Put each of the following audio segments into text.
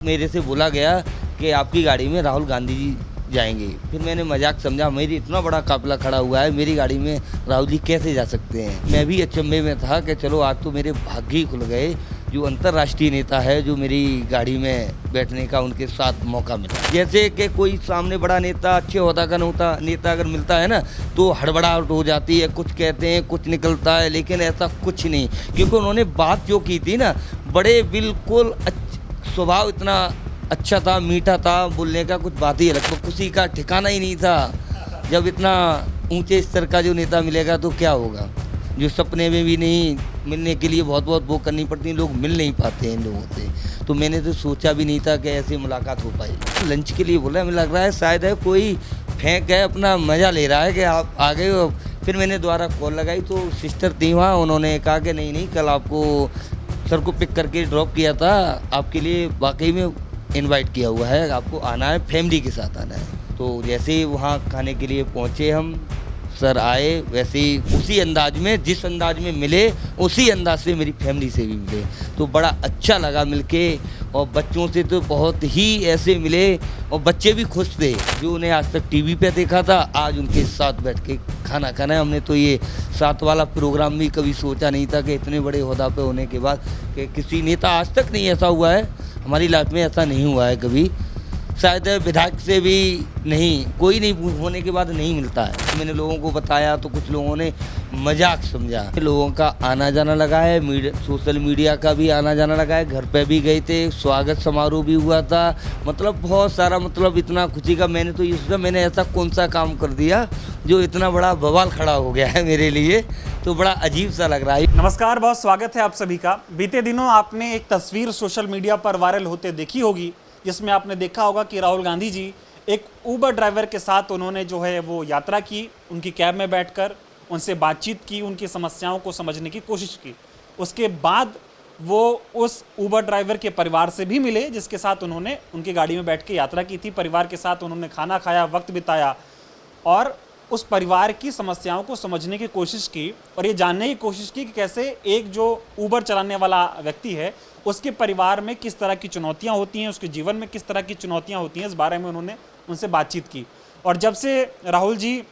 मेरे से बोला गया कि आपकी गाड़ी में राहुल गांधी जी जाएंगे। फिर मैंने मजाक समझा, मेरी इतना बड़ा काफिला खड़ा हुआ है, मेरी गाड़ी में राहुल जी कैसे जा सकते हैं। मैं भी अचंभे में था कि चलो आज तो मेरे भाग्य ही खुल गए, जो अंतर्राष्ट्रीय नेता है जो मेरी गाड़ी में बैठने का उनके साथ मौका मिला। जैसे कि कोई सामने बड़ा नेता, अच्छे होता का नेता अगर मिलता है ना तो हड़बड़ाहट हो जाती है, कुछ कहते हैं कुछ निकलता है, लेकिन ऐसा कुछ नहीं, क्योंकि उन्होंने बात जो की थी ना, बड़े बिल्कुल स्वभाव इतना अच्छा था, मीठा था, बोलने का कुछ बात ही अलग, तो किसी का ठिकाना ही नहीं था। जब इतना ऊंचे स्तर का जो नेता मिलेगा तो क्या होगा, जो सपने में भी नहीं मिलने के लिए बहुत बहुत वो करनी पड़ती है, लोग मिल नहीं पाते हैं इन लोगों से। तो मैंने तो सोचा भी नहीं था कि ऐसी मुलाकात हो पाएगी। लंच के लिए बोला, हमें लग रहा है शायद है कोई फेंक है, अपना मज़ा ले रहा है कि आप आ गए हो। फिर मैंने दोबारा कॉल लगाई तो सिस्टर थी वहाँ, उन्होंने कहा कि नहीं कल आपको सर को पिक करके ड्रॉप किया था, आपके लिए वाकई में इनवाइट किया हुआ है, आपको आना है, फैमिली के साथ आना है। तो जैसे ही वहाँ खाने के लिए पहुँचे हम, सर आए, वैसे ही उसी अंदाज में, जिस अंदाज में मिले उसी अंदाज से मेरी फैमिली से भी मिले, तो बड़ा अच्छा लगा मिलके। और बच्चों से तो बहुत ही ऐसे मिले, और बच्चे भी खुश थे जो उन्हें आज तक टीवी पे देखा था, आज उनके साथ बैठ के खाना खाना है। हमने तो ये साथ वाला प्रोग्राम भी कभी सोचा नहीं था कि इतने बड़े ओहदा पे होने के बाद कि किसी नेता, आज तक नहीं ऐसा हुआ है हमारी लाइफ में, ऐसा नहीं हुआ है कभी, शायद विधायक से भी नहीं, कोई नहीं होने के बाद नहीं मिलता है। मैंने लोगों को बताया तो कुछ लोगों ने मजाक समझा। लोगों का आना जाना लगा है, सोशल मीडिया का भी आना जाना लगा है, घर पे भी गए थे, स्वागत समारोह भी हुआ था, मतलब बहुत सारा, मतलब इतना खुशी का। मैंने तो ये सोचा मैंने ऐसा कौन सा काम कर दिया जो इतना बड़ा बवाल खड़ा हो गया है मेरे लिए, तो बड़ा अजीब सा लग रहा है। नमस्कार, बहुत स्वागत है आप सभी का। बीते दिनों आपने एक तस्वीर सोशल मीडिया पर वायरल होते देखी होगी, जिसमें आपने देखा होगा कि राहुल गांधी जी एक ऊबर ड्राइवर के साथ उन्होंने जो है वो यात्रा की, उनकी कैब में बैठकर उनसे बातचीत की, उनकी समस्याओं को समझने की कोशिश की। उसके बाद वो उस ऊबर ड्राइवर के परिवार से भी मिले, जिसके साथ उन्होंने उनकी गाड़ी में बैठ के यात्रा की थी। परिवार के साथ उन्होंने खाना खाया, वक्त बिताया और उस परिवार की समस्याओं को समझने की कोशिश की, और ये जानने की कोशिश की कि कैसे एक जो ऊबर चलाने वाला व्यक्ति है उसके परिवार में किस तरह की चुनौतियां होती हैं, उसके जीवन में किस तरह की चुनौतियां होती हैं, इस बारे में उन्होंने उनसे बातचीत की। और जब से राहुल जी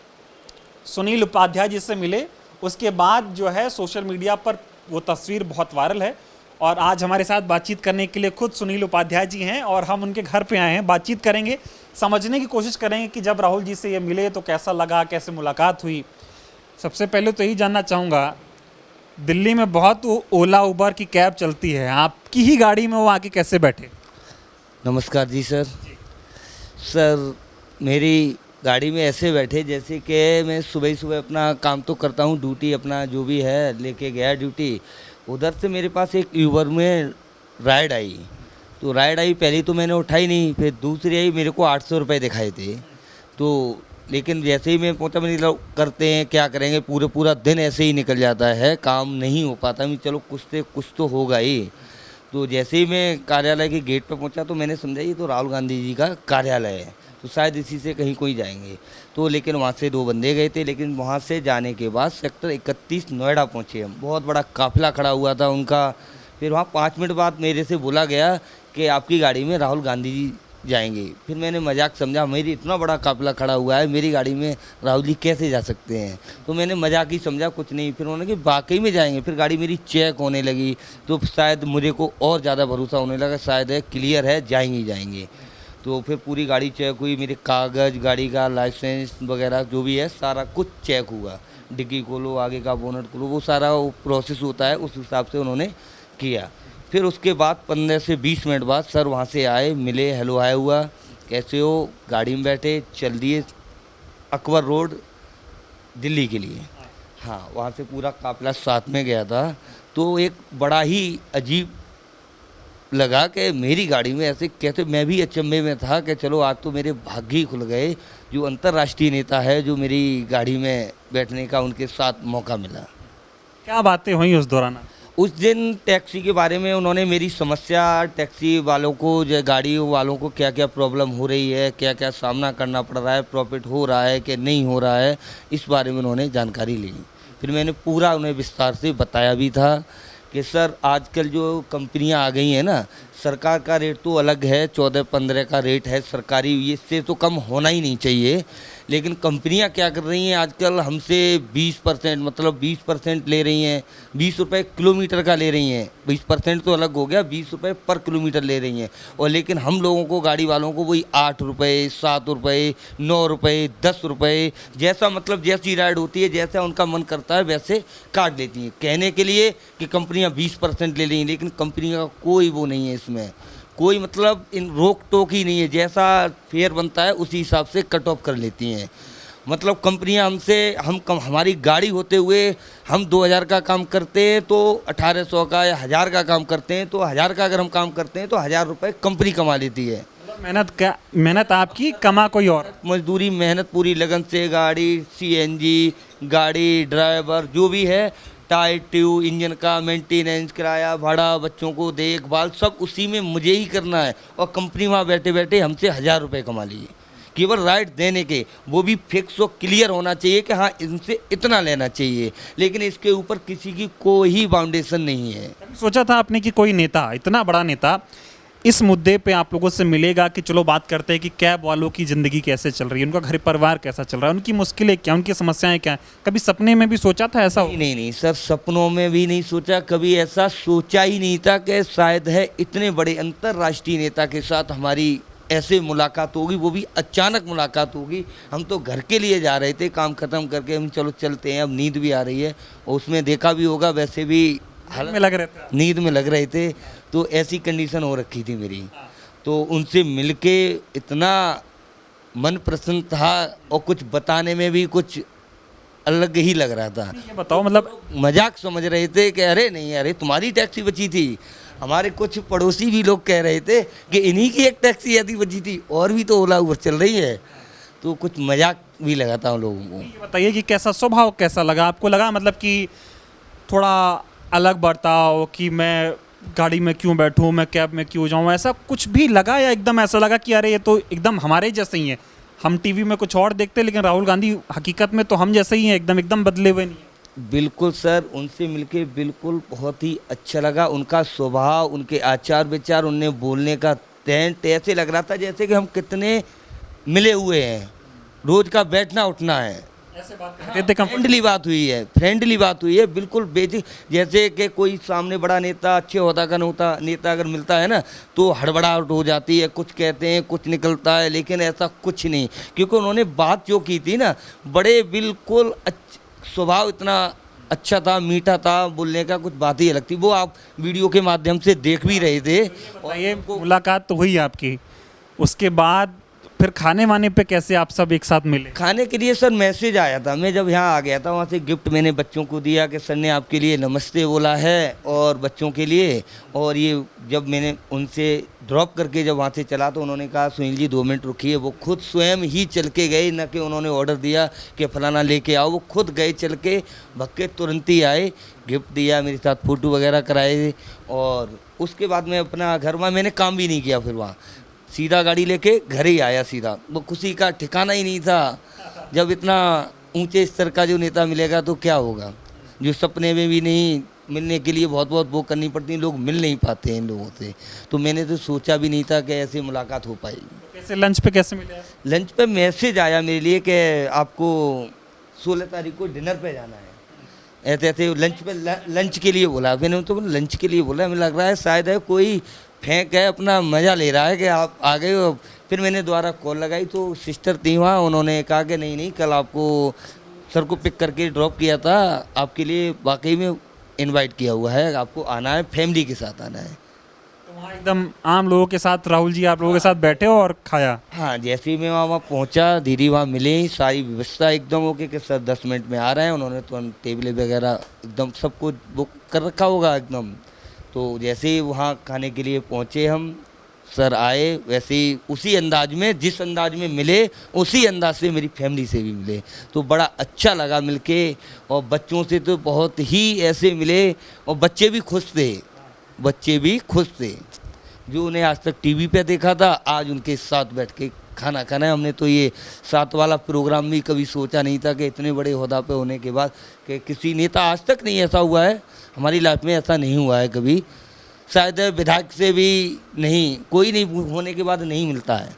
सुनील उपाध्याय जी से मिले, उसके बाद जो है सोशल मीडिया पर वो तस्वीर बहुत वायरल है। और आज हमारे साथ बातचीत करने के लिए खुद सुनील उपाध्याय जी हैं और हम उनके घर पे आए हैं। बातचीत करेंगे, समझने की कोशिश करेंगे कि जब राहुल जी से ये मिले तो कैसा लगा, कैसे मुलाकात हुई। सबसे पहले तो यही जानना चाहूँगा, दिल्ली में बहुत ओला उबर की कैब चलती है, आपकी ही गाड़ी में वो आके कैसे बैठे? नमस्कार जी सर। सर मेरी गाड़ी में ऐसे बैठे जैसे कि मैं सुबह सुबह अपना काम तो करता हूँ, ड्यूटी अपना जो भी है लेके गया ड्यूटी, उधर से मेरे पास एक यूबर में राइड आई। तो राइड आई, पहली तो मैंने उठाई नहीं, फिर दूसरी आई, मेरे को 800 रुपये दिखाए थे। तो लेकिन जैसे ही मैं पहुंचा, मैंने लोग करते हैं क्या करेंगे, पूरा दिन ऐसे ही निकल जाता है, काम नहीं हो पाता। मैं चलो कुछ से कुछ तो होगा ही। तो जैसे ही मैं कार्यालय के गेट पर पहुंचा तो मैंने समझा ये तो राहुल गांधी जी का कार्यालय है, तो शायद इसी से कहीं कोई जाएंगे। तो लेकिन वहाँ से 2 बंदे गए थे, लेकिन वहाँ से जाने के बाद सेक्टर 31 नोएडा पहुँचे हम, बहुत बड़ा काफिला खड़ा हुआ था उनका। फिर वहाँ 5 मिनट बाद मेरे से बोला गया कि आपकी गाड़ी में राहुल गांधी जी जाएंगे। फिर मैंने मजाक समझा, मेरी इतना बड़ा काफिला खड़ा हुआ है, मेरी गाड़ी में राहुल जी कैसे जा सकते हैं। तो मैंने मजाक ही समझा, कुछ नहीं। फिर उन्होंने कि वाकई में जाएंगे। फिर गाड़ी मेरी चेक होने लगी, तो शायद मुझे को और ज़्यादा भरोसा होने लगा, शायद है क्लियर है, जाएंगे ही जाएंगे। तो फिर पूरी गाड़ी चेक हुई, मेरे कागज़, गाड़ी का लाइसेंस वगैरह जो भी है सारा कुछ चेक हुआ। डिग्गी खोलो, आगे का बोनट खोलो, वो सारा वो प्रोसेस होता है, उस हिसाब से उन्होंने किया। फिर उसके बाद 15 से 20 मिनट बाद सर वहाँ से आए, मिले, हेलो हाय हुआ, कैसे हो, गाड़ी में बैठे, चल दिए अकबर रोड दिल्ली के लिए। हाँ, वहाँ से पूरा काफिला साथ में गया था। तो एक बड़ा ही अजीब लगा कि मेरी गाड़ी में ऐसे कैसे, मैं भी अचंभे में था कि चलो आज तो मेरे भाग्य ही खुल गए, जो अंतर्राष्ट्रीय नेता है जो मेरी गाड़ी में बैठने का उनके साथ मौका मिला। क्या बातें हुई उस दौरान? उस दिन टैक्सी के बारे में उन्होंने मेरी समस्या, टैक्सी वालों को, गाड़ी वालों को क्या क्या प्रॉब्लम हो रही है, क्या क्या सामना करना पड़ रहा है, प्रॉफिट हो रहा है कि नहीं हो रहा है, इस बारे में उन्होंने जानकारी ली। फिर मैंने पूरा उन्हें विस्तार से बताया भी था कि सर आजकल जो कंपनियां आ गई हैं ना, सरकार का रेट तो अलग है, 14-15 का रेट है सरकारी, इससे तो कम होना ही नहीं चाहिए। लेकिन कंपनियां क्या कर रही हैं आजकल, हमसे 20% मतलब 20% ले रही हैं, 20 रुपये किलोमीटर का ले रही हैं। 20% तो अलग हो गया, 20 रुपये पर किलोमीटर ले रही हैं। और लेकिन हम लोगों को, गाड़ी वालों को, वही 8 रुपये, 7 रुपये, 9 रुपये, 10 रुपये, जैसा मतलब जैसी राइड होती है, जैसा उनका मन करता है वैसे काट देती हैं। कहने के लिए कि कंपनियां 20% ले रही हैं, लेकिन कंपनियों का कोई वो नहीं है इसमें, कोई मतलब इन रोक टोक ही नहीं है। जैसा फेयर बनता है उसी हिसाब से कट ऑफ कर लेती हैं। मतलब कंपनियां हमसे, हमारी गाड़ी होते हुए हम 2000 का काम करते हैं तो 1800 का या 1000 का काम करते हैं तो 1000 का अगर हम काम करते हैं तो 1000 रुपये कंपनी कमा लेती है। मेहनत आपकी, कमा कोई और। मजदूरी, मेहनत पूरी लगन से, गाड़ी, सीएनजी, गाड़ी, ड्राइवर जो भी है, टायर ट्यूब, इंजन का मेंटेनेंस, किराया, भाड़ा, बच्चों को देखभाल, सब उसी में मुझे ही करना है। और कंपनी वहाँ बैठे बैठे हमसे 1000 रुपये कमा लिए केवल राइड देने के। वो भी फिक्स और क्लियर होना चाहिए कि हाँ इनसे इतना लेना चाहिए, लेकिन इसके ऊपर किसी की कोई बाउंडेशन नहीं है। सोचा था आपने कि कोई नेता, इतना बड़ा नेता, इस मुद्दे पे आप लोगों से मिलेगा कि चलो बात करते हैं कि कैब वालों की ज़िंदगी कैसे चल रही है, उनका घर परिवार कैसा चल रहा है, उनकी मुश्किलें क्या, उनकी समस्याएं क्या हैं? कभी सपने में भी सोचा था ऐसा हो? नहीं सर, सपनों में भी नहीं सोचा, कभी ऐसा सोचा ही नहीं था कि शायद है इतने बड़े अंतर्राष्ट्रीय नेता के साथ हमारी ऐसे मुलाकात होगी, वो भी अचानक मुलाकात होगी। हम तो घर के लिए जा रहे थे, काम ख़त्म करके हम चलो चलते हैं, अब नींद भी आ रही है। और उसमें देखा भी होगा, वैसे भी नींद में लग रहे थे, तो ऐसी कंडीशन हो रखी थी मेरी। तो उनसे मिलके इतना मन प्रसन्न था और कुछ बताने में भी कुछ अलग ही लग रहा था। ये बताओ, मतलब मजाक समझ रहे थे कि अरे नहीं, अरे तुम्हारी टैक्सी बची थी। हमारे कुछ पड़ोसी भी लोग कह रहे थे कि इन्हीं की एक टैक्सी यदि बची थी, और भी तो ओला उबर चल रही है। तो कुछ मजाक भी लगा था उन लोगों को। ये बताइए कि कैसा स्वभाव कैसा लगा आपको? लगा मतलब कि थोड़ा अलग बर्ताव, कि मैं गाड़ी में क्यों बैठूं, मैं कैब में क्यों जाऊं, ऐसा कुछ भी लगा, या एकदम ऐसा लगा कि अरे ये तो एकदम हमारे जैसे ही है, हम टीवी में कुछ और देखते हैं लेकिन राहुल गांधी हकीकत में तो हम जैसे ही हैं, एकदम बदले हुए नहीं है? बिल्कुल सर, उनसे मिलके बिल्कुल बहुत ही अच्छा लगा। उनका स्वभाव, उनके आचार विचार, उनने बोलने का टेंट ऐसे लग रहा था जैसे कि हम कितने मिले हुए हैं, रोज का बैठना उठना है। ऐसे बात करते थे, फ्रेंडली बात हुई है बिल्कुल बेसिक। जैसे कि कोई सामने बड़ा नेता, अच्छे होदा का नेता अगर मिलता है ना, तो हड़बड़ाहट हो जाती है, कुछ कहते हैं कुछ निकलता है, लेकिन ऐसा कुछ नहीं। क्योंकि उन्होंने बात जो की थी ना, बड़े बिल्कुल स्वभाव इतना अच्छा था, मीठा था, बोलने का कुछ बात ही अलग थी। वो आप वीडियो के माध्यम से देख भी रहे थे। और ये मुलाकात तो हुई आपकी, उसके बाद फिर खाने वाने पे कैसे आप सब एक साथ मिले? खाने के लिए सर मैसेज आया था, मैं जब यहाँ आ गया था वहाँ से गिफ्ट मैंने बच्चों को दिया कि सर ने आपके लिए नमस्ते बोला है और बच्चों के लिए। और ये जब मैंने उनसे ड्रॉप करके जब वहाँ से चला तो उन्होंने कहा सुनील जी 2 मिनट रुकिए। वो खुद स्वयं ही चल के गए, न कि उन्होंने ऑर्डर दिया कि फलाना लेके आओ। वो खुद गए चल के, भक्के तुरंत ही आए, गिफ्ट दिया, मेरे साथ फ़ोटो वगैरह कराए। और उसके बाद मैं अपना घर में मैंने काम भी नहीं किया, फिर वहाँ सीधा गाड़ी लेके घर ही आया सीधा। वो खुशी का ठिकाना ही नहीं था। जब इतना ऊंचे स्तर का जो नेता मिलेगा तो क्या होगा, जो सपने में भी नहीं मिलने के लिए बहुत वो करनी पड़ती है, लोग मिल नहीं पाते हैं इन लोगों से। तो मैंने तो सोचा भी नहीं था कि ऐसे मुलाकात हो पाएगी। कैसे लंच पे कैसे मिले? लंच पे मैसेज आया मेरे लिए कि आपको 16 तारीख को डिनर पे जाना है, ऐसे लंच के लिए बोला। मैंने तो लंच के लिए बोला, मुझे लग रहा है शायद है कोई फेंक है, अपना मज़ा ले रहा है कि आप आ गए हो। फिर मैंने दोबारा कॉल लगाई तो सिस्टर थी वहाँ, उन्होंने कहा कि नहीं कल आपको सर को पिक करके ड्रॉप किया था, आपके लिए वाकई में इनवाइट किया हुआ है, आपको आना है, फैमिली के साथ आना है। तो वहाँ एकदम आम लोगों के साथ राहुल जी आप लोगों के साथ बैठे हो और खाया? हाँ, जैसे ही मैं वहाँ पहुँचा, दीदी वहाँ मिले, सारी व्यवस्था एकदम ओके कि सर 10 मिनट में आ रहे हैं। उन्होंने तो टेबल वगैरह एकदम सब कुछ बुक कर रखा होगा एकदम। तो जैसे ही वहाँ खाने के लिए पहुँचे हम, सर आए, वैसे ही उसी अंदाज में, जिस अंदाज में मिले उसी अंदाज से मेरी फैमिली से भी मिले। तो बड़ा अच्छा लगा मिलके। और बच्चों से तो बहुत ही ऐसे मिले, और बच्चे भी खुश थे जो उन्हें आज तक टीवी पे देखा था, आज उनके साथ बैठ के खाना खाना है। हमने तो ये साथ वाला प्रोग्राम भी कभी सोचा नहीं था कि इतने बड़े ओहदा पे होने के बाद कि किसी नेता, आज तक नहीं ऐसा हुआ है हमारी लाइफ में, ऐसा नहीं हुआ है कभी शायद विधायक से भी नहीं, कोई नहीं होने के बाद नहीं मिलता है।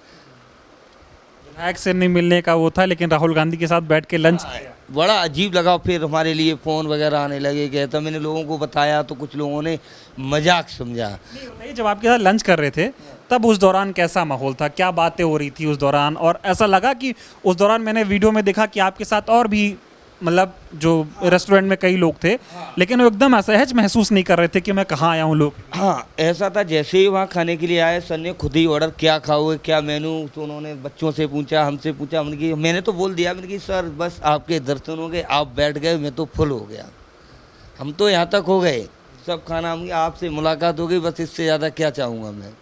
विधायक से नहीं मिलने का वो था, लेकिन राहुल गांधी के साथ बैठ के लंच किया। बड़ा अजीब लगा। फिर हमारे लिए फ़ोन वगैरह आने लगे, कहता मैंने लोगों को बताया तो कुछ लोगों ने मजाक समझा। नहीं, बताइए, जब आपके साथ लंच कर रहे थे तब उस दौरान कैसा माहौल था, क्या बातें हो रही थी उस दौरान? और ऐसा लगा कि उस दौरान मैंने वीडियो में देखा कि आपके साथ और भी मतलब जो रेस्टोरेंट में कई लोग थे, लेकिन वो एकदम असहज महसूस नहीं कर रहे थे कि मैं कहाँ आया हूँ लोग। हाँ, ऐसा था जैसे ही वहाँ खाने के लिए आए, सर ने खुद ही ऑर्डर क्या खाओगे, क्या मेनू, तो उन्होंने बच्चों से पूछा, हमसे पूछा। मैंने तो बोल दिया, मैंने कि सर बस आपके दर्शन हो गए, आप बैठ गए, मैं तो फुल हो गया, हम तो यहाँ तक हो गए, सब खाना हम, आपसे मुलाकात हो गई, बस इससे ज़्यादा क्या चाहूँगा मैं।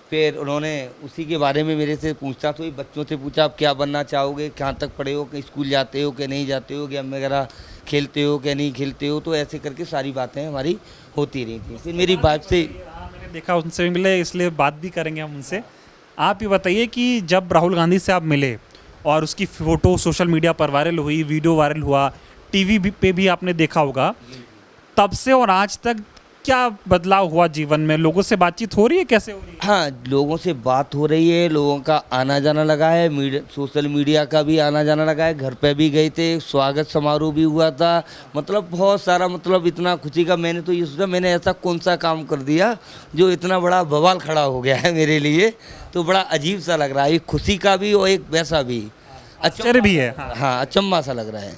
फिर उन्होंने उसी के बारे में मेरे से पूछता, तो बच्चों से पूछा आप क्या बनना चाहोगे, कहाँ तक पढ़े हो, कि स्कूल जाते हो कि नहीं जाते हो, गेम वगैरह खेलते हो कि नहीं खेलते हो। तो ऐसे करके सारी बातें हमारी होती रही थी। फिर मेरी बात से मैंने देखा उनसे भी मिले, इसलिए बात भी करेंगे हम उनसे। आप ये बताइए कि जब राहुल गांधी से आप मिले और उसकी फ़ोटो सोशल मीडिया पर वायरल हुई, वीडियो वायरल हुआ, टीवी पे भी आपने देखा होगा, तब से और आज तक क्या बदलाव हुआ जीवन में? लोगों से बातचीत हो रही है, कैसे हो रही है? हाँ, लोगों से बात हो रही है, लोगों का आना जाना लगा है, सोशल मीडिया का भी आना जाना लगा है, घर पे भी गए थे, स्वागत समारोह भी हुआ था, मतलब बहुत सारा, मतलब इतना खुशी का। मैंने तो ये सोचा मैंने ऐसा कौन सा काम कर दिया जो इतना बड़ा बवाल खड़ा हो गया है मेरे लिए। तो बड़ा अजीब सा लग रहा है, एक खुशी का भी और एक वैसा भी आश्चर्य भी है। हाँ, अचंभा सा लग रहा है।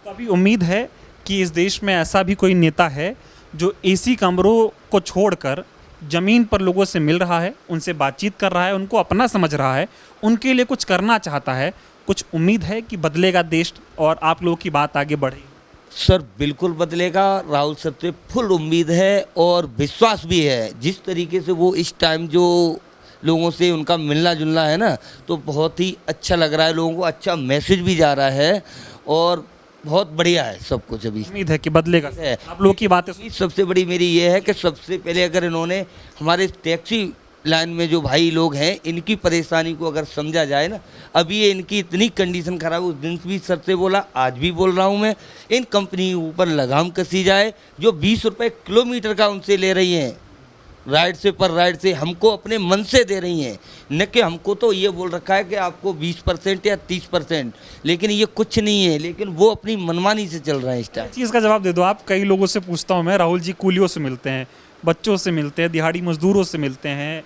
तो अभी उम्मीद है कि इस देश में ऐसा भी कोई नेता है जो एसी कमरों को छोड़कर ज़मीन पर लोगों से मिल रहा है, उनसे बातचीत कर रहा है, उनको अपना समझ रहा है, उनके लिए कुछ करना चाहता है। कुछ उम्मीद है कि बदलेगा देश और आप लोगों की बात आगे बढ़ेगी। सर बिल्कुल बदलेगा, राहुल सर से फुल उम्मीद है और विश्वास भी है। जिस तरीके से वो इस टाइम जो लोगों से उनका मिलना जुलना है ना, तो बहुत ही अच्छा लग रहा है, लोगों को अच्छा मैसेज भी जा रहा है और बहुत बढ़िया है सब कुछ। अभी उम्मीद है कि बदलेगा। है। आप लोगों की बातें सबसे बड़ी मेरी ये है कि सबसे पहले अगर इन्होंने हमारे टैक्सी लाइन में जो भाई लोग हैं, इनकी परेशानी को अगर समझा जाए ना, अभी ये इनकी इतनी कंडीशन खराब, उस दिन भी सर से बोला, आज भी बोल रहा हूँ मैं, इन कंपनी ऊपर लगाम कसी जाए जो 20 रुपये किलोमीटर का उनसे ले रही हैं, राइड से पर राइड से हमको अपने मन से दे रही हैं, न कि हमको तो ये बोल रखा है कि आपको 20% या 30%, लेकिन ये कुछ नहीं है, लेकिन वो अपनी मनमानी से चल रहा है इस टाइम। चीज़ का जवाब दे दो आप। कई लोगों से पूछता हूँ मैं, राहुल जी कूलियों से मिलते हैं, बच्चों से मिलते हैं, दिहाड़ी मजदूरों से मिलते हैं,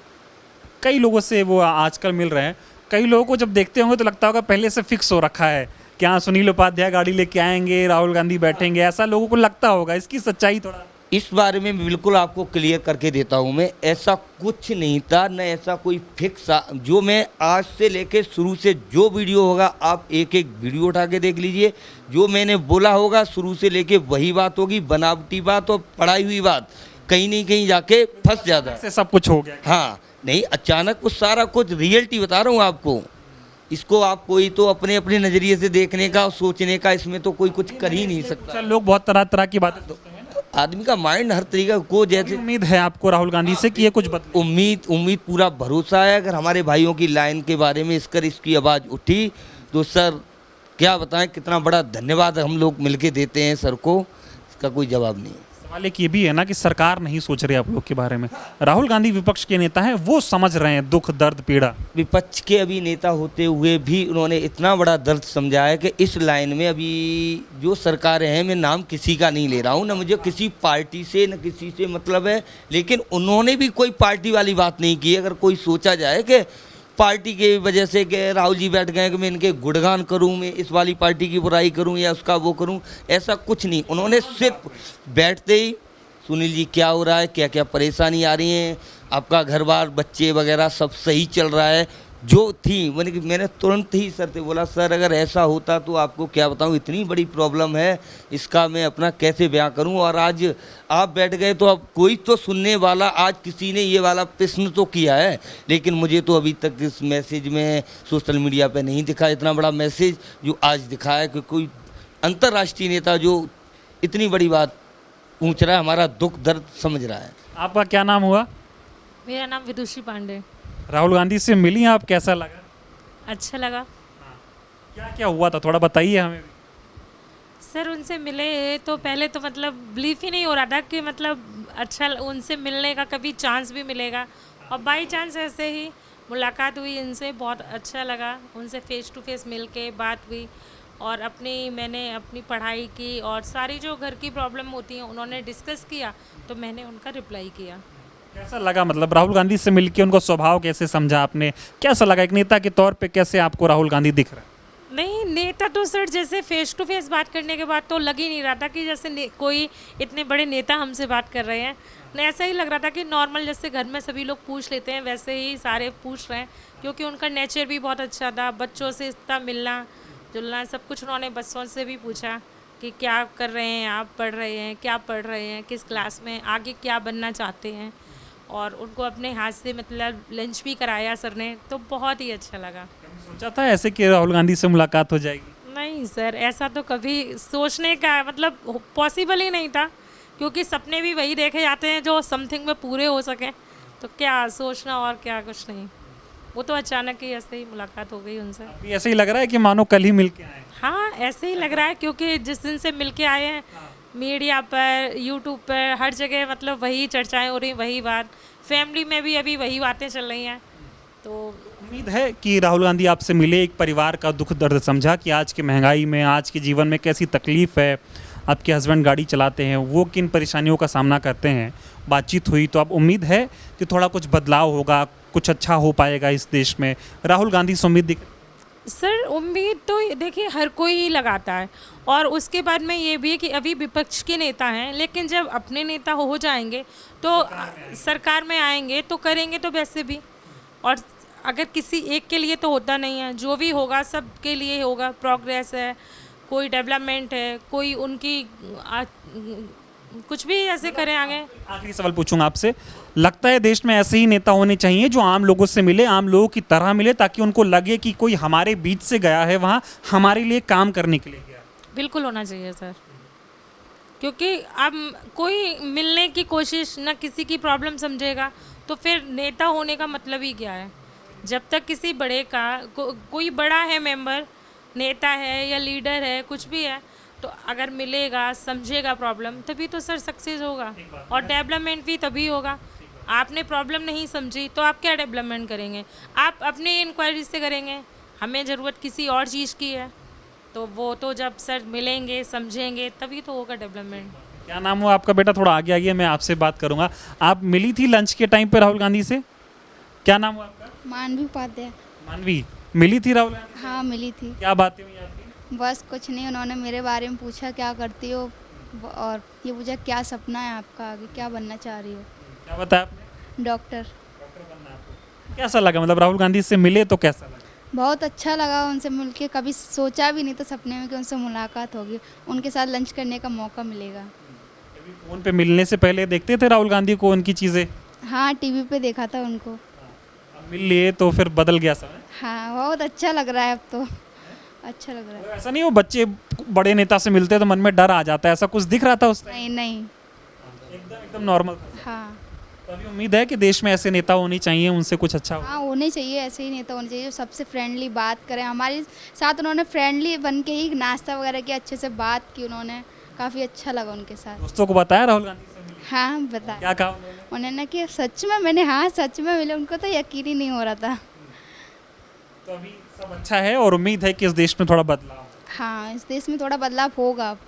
कई लोगों से वो आजकल मिल रहे हैं। कई लोगों को जब देखते होंगे तो लगता होगा पहले से फिक्स हो रखा है कि हाँ सुनील उपाध्याय गाड़ी लेके आएंगे, राहुल गांधी बैठेंगे, ऐसा लोगों को लगता होगा। इसकी सच्चाई थोड़ा इस बारे में बिल्कुल आपको क्लियर करके देता हूँ मैं, ऐसा कुछ नहीं था, न ऐसा कोई फिक्स। जो मैं आज से लेके शुरू से जो वीडियो होगा, आप एक एक वीडियो उठा के देख लीजिए, जो मैंने बोला होगा शुरू से लेके वही बात होगी। बनावटी बात और पढ़ाई हुई बात कहीं नहीं कहीं जाके फंस जाता है। से सब कुछ हो गया। हाँ, नहीं अचानक वो सारा कुछ रियलिटी बता रहा हूँ आपको। इसको आप कोई तो अपने अपने नज़रिए से देखने का और सोचने का, इसमें तो कोई कुछ कर ही नहीं सकता। लोग बहुत तरह तरह की बातें सोचते हैं। आदमी का माइंड हर तरीका को जैसे। उम्मीद है आपको राहुल गांधी से कि ये कुछ बदले? उम्मीद पूरा भरोसा है। अगर हमारे भाइयों की लाइन के बारे में इसकी आवाज़ उठी तो सर क्या बताएं, कितना बड़ा धन्यवाद हम लोग मिलके देते हैं सर को, इसका कोई जवाब नहीं है। सवाल एक ये भी है ना कि सरकार नहीं सोच रही आप लोग के बारे में। राहुल गांधी विपक्ष के नेता हैं, वो समझ रहे हैं दुख दर्द पीड़ा। विपक्ष के अभी नेता होते हुए भी उन्होंने इतना बड़ा दर्द समझा है कि इस लाइन में अभी जो सरकारें हैं, मैं नाम किसी का नहीं ले रहा हूँ, ना मुझे किसी पार्टी से न किसी से मतलब है, लेकिन उन्होंने भी कोई पार्टी वाली बात नहीं की। अगर कोई सोचा जाए कि पार्टी के वजह से कि राहुल जी बैठ गए कि मैं इनके गुणगान करूं, मैं इस वाली पार्टी की बुराई करूं या उसका वो करूं, ऐसा कुछ नहीं। उन्होंने सिर्फ बैठते ही सुनील जी क्या हो रहा है, क्या क्या परेशानी आ रही हैं, आपका घर बार बच्चे वगैरह सब सही चल रहा है, जो थी मैंने तुरंत ही सर से बोला, सर अगर ऐसा होता तो आपको क्या बताऊं, इतनी बड़ी प्रॉब्लम है, इसका मैं अपना कैसे बयां करूं। और आज आप बैठ गए तो अब कोई तो सुनने वाला, आज किसी ने ये वाला प्रश्न तो किया है, लेकिन मुझे तो अभी तक इस मैसेज में सोशल मीडिया पे नहीं दिखा इतना बड़ा मैसेज जो आज दिखा है कि कोई अंतर्राष्ट्रीय नेता जो इतनी बड़ी बात पूछ रहा है, हमारा दुख दर्द समझ रहा है। आपका क्या नाम हुआ? मेरा नाम विदुषी पांडे। राहुल गांधी से मिली आप, कैसा लगा? अच्छा लगा। क्या क्या हुआ था थोड़ा बताइए हमें भी। सर उनसे मिले तो पहले तो मतलब बिलीव ही नहीं हो रहा था कि मतलब अच्छा उनसे मिलने का कभी चांस भी मिलेगा, और बाई चांस ऐसे ही मुलाकात हुई इनसे, बहुत अच्छा लगा उनसे फेस टू फेस मिल के बात हुई, और मैंने अपनी पढ़ाई की और सारी जो घर की प्रॉब्लम होती हैं उन्होंने डिस्कस किया, तो मैंने उनका रिप्लाई किया। कैसा लगा, मतलब राहुल गांधी से मिलके उनका स्वभाव कैसे समझा आपने, कैसा लगा एक नेता के तौर पे, कैसे आपको राहुल गांधी दिख रहा है? नहीं, नेता तो सर जैसे फेस टू फेस बात करने के बाद तो लग ही नहीं रहा था कि जैसे कोई इतने बड़े नेता हमसे बात कर रहे हैं। नहीं, ऐसा ही लग रहा था कि नॉर्मल जैसे घर में सभी लोग पूछ लेते हैं वैसे ही सारे पूछ रहे हैं, क्योंकि उनका नेचर भी बहुत अच्छा था। बच्चों से इतना मिलना जुलना सब कुछ, उन्होंने बच्चों से भी पूछा कि क्या कर रहे हैं आप, पढ़ रहे हैं, क्या पढ़ रहे हैं, किस क्लास में, आगे क्या बनना चाहते हैं, और उनको अपने हाथ से मतलब लंच भी कराया सर ने, तो बहुत ही अच्छा लगा। सोचा था ऐसे कि राहुल गांधी से मुलाकात हो जाएगी? नहीं सर, ऐसा तो कभी सोचने का मतलब पॉसिबल ही नहीं था, क्योंकि सपने भी वही देखे जाते हैं जो समथिंग में पूरे हो सकें, तो क्या सोचना और क्या, कुछ नहीं। वो तो अचानक ही ऐसे ही मुलाकात हो गई उनसे। अभी ऐसे ही लग रहा है कि मानो कल ही मिल के आए। हाँ, ऐसे ही लग रहा है, क्योंकि जिस दिन से मिल के आए हैं मीडिया पर, यूट्यूब पर, हर जगह मतलब वही चर्चाएं हो रही, वही बात, फैमिली में भी अभी वही बातें चल रही हैं। तो उम्मीद है कि राहुल गांधी आपसे मिले, एक परिवार का दुख दर्द समझा कि आज की महंगाई में, आज के जीवन में कैसी तकलीफ़ है, आपके हस्बैंड गाड़ी चलाते हैं, वो किन परेशानियों का सामना करते हैं। बातचीत हुई तो अब उम्मीद है कि थोड़ा कुछ बदलाव होगा, कुछ अच्छा हो पाएगा इस देश में। राहुल गांधी से उम्मीद दिख सर उम्मीद तो देखिए हर कोई ही लगाता है, और उसके बाद में ये भी है कि अभी विपक्ष के नेता हैं, लेकिन जब अपने नेता हो जाएंगे तो सरकार में आएंगे तो करेंगे तो वैसे भी, और अगर किसी एक के लिए तो होता नहीं है, जो भी होगा सबके लिए होगा। प्रोग्रेस है, कोई डेवलपमेंट है, कोई उनकी कुछ भी ऐसे करें आगे। आखिरी सवाल पूछूंगा आपसे, लगता है देश में ऐसे ही नेता होने चाहिए जो आम लोगों से मिले, आम लोगों की तरह मिले, ताकि उनको लगे कि कोई हमारे बीच से गया है, वहाँ हमारे लिए काम करने के लिए गया? बिल्कुल होना चाहिए सर, क्योंकि अब कोई मिलने की कोशिश ना किसी की प्रॉब्लम समझेगा, तो फिर नेता होने का मतलब ही क्या है। जब तक किसी बड़े का कोई बड़ा है, मेंबर, नेता है या लीडर है, कुछ भी है, तो अगर मिलेगा, समझेगा प्रॉब्लम, तभी तो सर सक्सेस होगा, और डेवलपमेंट भी तभी होगा। आपने प्रॉब्लम नहीं समझी तो आप क्या डेवलपमेंट करेंगे? आप अपनी इंक्वायरी से करेंगे। हमें ज़रूरत किसी और चीज़ की है, तो वो तो जब सर मिलेंगे, समझेंगे, तभी तो होगा डेवलपमेंट। क्या नाम हो आपका बेटा? थोड़ा आगे आइए, मैं आपसे बात करूंगा। आप मिली थी लंच के टाइम पे राहुल गांधी से? क्या नाम हो आपका? मानवी उपाध्याय। मानवी, मिली थी राहुल गांधी? हाँ मिली थी। क्या बातें हुई आपकी? बस कुछ नहीं, उन्होंने मेरे बारे में पूछा क्या करती हो, और ये पूछा क्या सपना है आपका, आगे क्या बनना चाह रही हो। क्या बताया आपने? डॉक्टर। कैसा लगा, मतलब राहुल गांधी से मिले तो कैसा लगा? बहुत अच्छा लगा उनसे मिलके, कभी सोचा भी नहीं था सपने में कि उनसे मुलाकात होगी, उनके साथ लंच करने का मौका मिलेगा। कभी फोन पे मिलने से पहले देखते थे राहुल गांधी को, उनकी चीज़ें? हाँ टीवी पे देखा था उनको। अब मिल लिए तो फिर बदल गया समय? हाँ बहुत अच्छा लग रहा है अब तो, अच्छा लग रहा है। ऐसा नहीं हो बच्चे बड़े नेता से मिलते तो मन में डर आ जाता है, ऐसा कुछ दिख रहा था उस टाइम? नहीं नहीं। एकदम नॉर्मल था। हाँ तो अभी उम्मीद है कि देश में ऐसे नेता होने चाहिए, उनसे कुछ अच्छा हो। हाँ होने चाहिए, ऐसे ही नेता होने चाहिए जो सबसे फ्रेंडली बात करें। हमारे साथ उन्होंने फ्रेंडली बन के ही नाश्ता वगैरह किया, अच्छे से बात की उन्होंने, काफ़ी अच्छा लगा उनके साथ। दोस्तों को बताया राहुल गांधी से मिले? हाँ बता। क्या कहा उन्होंने? उन्होंने कि सच में, मैंने हाँ सच में मिले, उनको तो यकीन ही नहीं हो रहा था। तो अभी सब अच्छा है और उम्मीद है कि इस देश में थोड़ा बदलाव। हाँ इस देश में थोड़ा बदलाव होगा अब।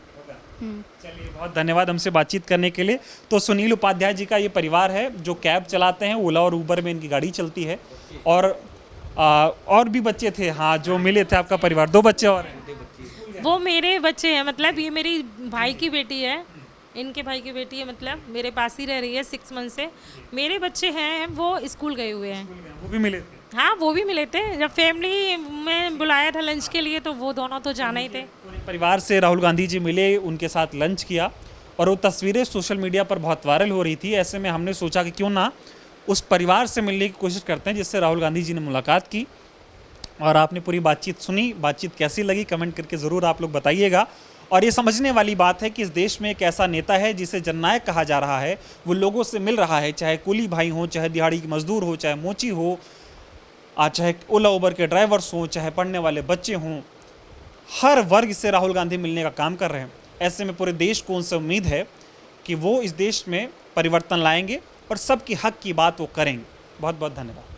चलिए, बहुत धन्यवाद हमसे बातचीत करने के लिए। तो सुनील उपाध्याय जी का ये परिवार है जो कैब चलाते हैं, ओला और ऊबर में इनकी गाड़ी चलती है, और भी बच्चे थे हाँ जो मिले थे आपका परिवार, 2 बच्चे और हैं। वो मेरे बच्चे हैं, मतलब ये मेरी भाई की बेटी है, इनके भाई की बेटी है, मतलब मेरे पास ही रह रही है 6 मंथ से। मेरे बच्चे हैं वो स्कूल गए हुए हैं। वो भी मिले थे? हाँ वो भी मिले थे, जब फैमिली में बुलाया था लंच के लिए तो वो दोनों तो जाना ही थे। पूरे परिवार से राहुल गांधी जी मिले, उनके साथ लंच किया, और वो तस्वीरें सोशल मीडिया पर बहुत वायरल हो रही थी। ऐसे में हमने सोचा कि क्यों ना उस परिवार से मिलने की कोशिश करते हैं जिससे राहुल गांधी जी ने मुलाकात की। और आपने पूरी बातचीत सुनी, बातचीत कैसी लगी कमेंट करके ज़रूर आप लोग बताइएगा। और ये समझने वाली बात है कि इस देश में एक ऐसा नेता है जिसे जननायक कहा जा रहा है, वो लोगों से मिल रहा है, चाहे कुली भाई हों, चाहे दिहाड़ी मजदूर हो, चाहे मोची हो, चाहे ओला उबर के ड्राइवर्स हों, चाहे पढ़ने वाले बच्चे हों, हर वर्ग से राहुल गांधी मिलने का काम कर रहे हैं। ऐसे में पूरे देश को उनसे उम्मीद है कि वो इस देश में परिवर्तन लाएंगे और सबकी हक की बात वो करेंगे। बहुत बहुत धन्यवाद।